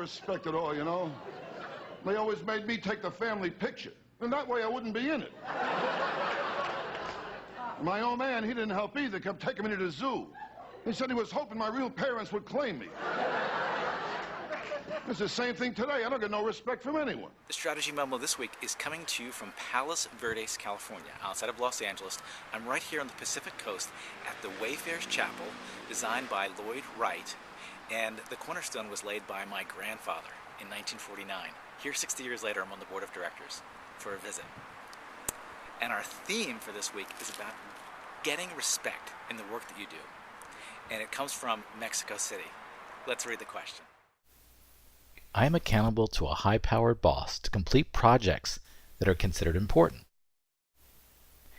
respect at all, you know. They always made me take the family picture, and that way I wouldn't be in it. My old man, he didn't help either, kept taking me to the zoo. He said he was hoping my real parents would claim me. It's the same thing today. I don't get no respect from anyone. The Strategy Memo this week is coming to you from Palos Verdes, California, outside of Los Angeles. I'm right here on the Pacific Coast at the Wayfarers Chapel, designed by Lloyd Wright, and the cornerstone was laid by my grandfather in 1949. Here, 60 years later, I'm on the board of directors for a visit. And our theme for this week is about getting respect in the work that you do. And it comes from Mexico City. Let's read the question. I am accountable to a high-powered boss to complete projects that are considered important.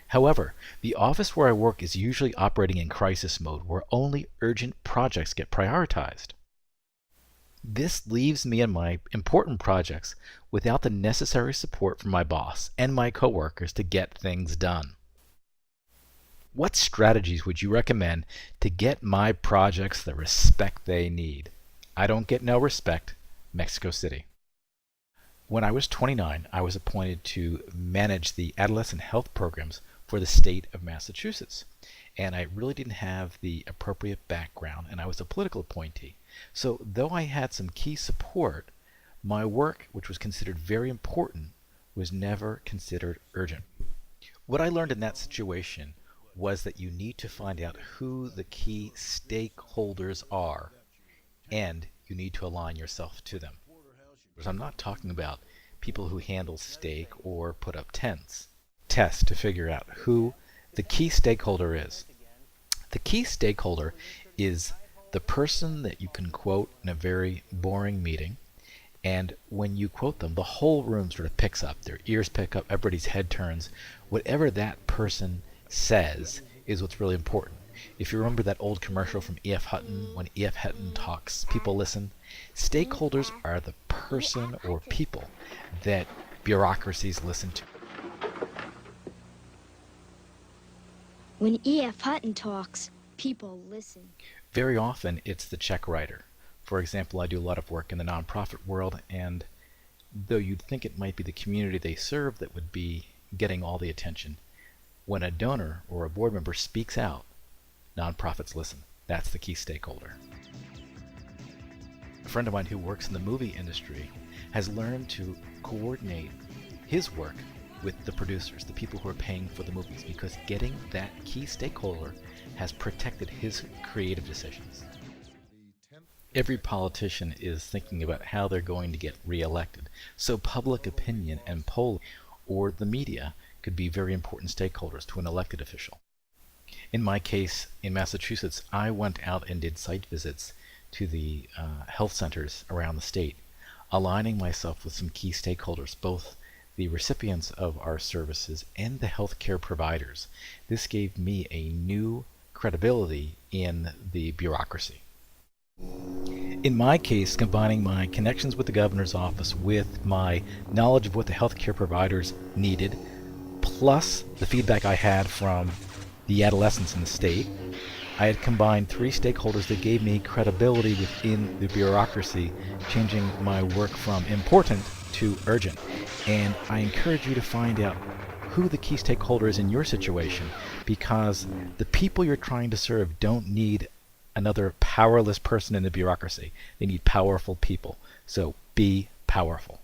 However, the office where I work is usually operating in crisis mode where only urgent projects get prioritized. This leaves me and my important projects without the necessary support from my boss and my coworkers to get things done. What strategies would you recommend to get my projects the respect they need? I don't get no respect. Mexico City. When I was 29, I was appointed to manage the adolescent health programs for the state of Massachusetts. And I really didn't have the appropriate background, and I was a political appointee. So though I had some key support, my work, which was considered very important, was never considered urgent. What I learned in that situation was that you need to find out who the key stakeholders are, and you need to align yourself to them. I'm not talking about people who handle steak or put up tents. Test to figure out who the key stakeholder is. The key stakeholder is the person that you can quote in a very boring meeting, and when you quote them, the whole room sort of picks up. Their ears pick up, everybody's head turns. Whatever that person says is what's really important. If you remember that old commercial from E.F. Hutton, when E.F. Hutton talks, people listen. Stakeholders are the person or people that bureaucracies listen to. When E.F. Hutton talks, people listen. Very often it's the check writer. For example, I do a lot of work in the nonprofit world, and though you'd think it might be the community they serve that would be getting all the attention, when a donor or a board member speaks out, nonprofits listen. That's the key stakeholder. A friend of mine who works in the movie industry has learned to coordinate his work with the producers, the people who are paying for the movies, because getting that key stakeholder has protected his creative decisions. Every politician is thinking about how they're going to get reelected, so public opinion and polling or the media could be very important stakeholders to an elected official. In my case, in Massachusetts, I went out and did site visits to the health centers around the state, aligning myself with some key stakeholders, both the recipients of our services and the healthcare providers. This gave me a new credibility in the bureaucracy. In my case, combining my connections with the governor's office with my knowledge of what the healthcare providers needed, plus the feedback I had from the adolescents in the state, I had combined three stakeholders that gave me credibility within the bureaucracy, changing my work from important to urgent. And I encourage you to find out who the key stakeholder is in your situation, because the people you're trying to serve don't need another powerless person in the bureaucracy. They need powerful people. So be powerful.